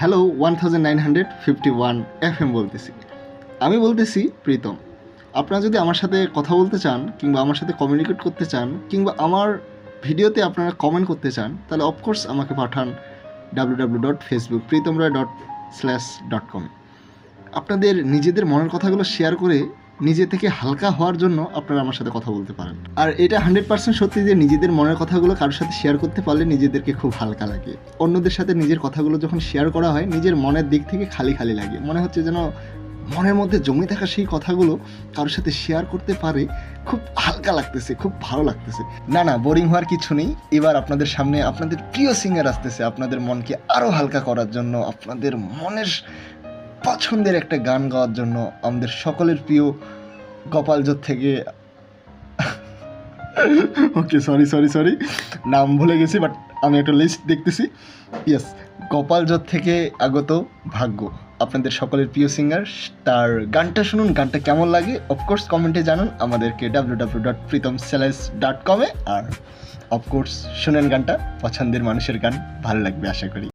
Hello 1951 FM বলতেছি। আমি বলতেছি প্রীতম। আপনারা যদি আমার সাথে কথা বলতে চান কিংবা আমার সাথে কমিউনিকেট করতে চান কিংবা আমার ভিডিওতে আপনারা কমেন্ট করতে চান তাহলে অফকোর্স আমাকে পাঠান www.facebook.pritomroy.com। আপনাদের নিজেদের মনের কথাগুলো শেয়ার করে নিজে থেকে হালকা হওয়ার জন্য আপনারা আমার সাথে কথা বলতে পারেন। আর এটা 100% সত্যি যে নিজেদের মনের কথাগুলো কারোর সাথে শেয়ার করতে পারলে নিজেদেরকে খুব হালকা লাগে। অন্যদের সাথে নিজের কথাগুলো যখন শেয়ার করা হয় নিজের মনের দিক থেকে খালি খালি লাগে, মনে হচ্ছে যেন মনের মধ্যে জমে থাকা সেই কথাগুলো কারোর সাথে শেয়ার করতে পারে, খুব হালকা লাগতেছে, খুব ভালো লাগতেছে। না বোরিং হওয়ার কিছু নেই। এবার আপনাদের সামনে আপনাদের প্রিয় সিঙ্গার আসতেছে আপনাদের মনকে আরও হালকা করার জন্য, আপনাদের মনের পছন্দের একটা গান গাওয়ার জন্য। আমাদের সকলের প্রিয় গোপালজোর থেকে ওকে সরি নাম ভুলে গেছি, বাট আমি একটা লিস্ট দেখতেছি। ইয়েস, গোপালজোর থেকে আগত ভাগ্য আপনাদের সকলের প্রিয় সিঙ্গার। তার গানটা শুনুন, গানটা কেমন লাগে অফকোর্স কমেন্টে জানান আমাদেরকে www.pritomselais.com আর অফকোর্স শুনেন গানটা, পছন্দের মানুষের গান, ভালো লাগবে আশা করি।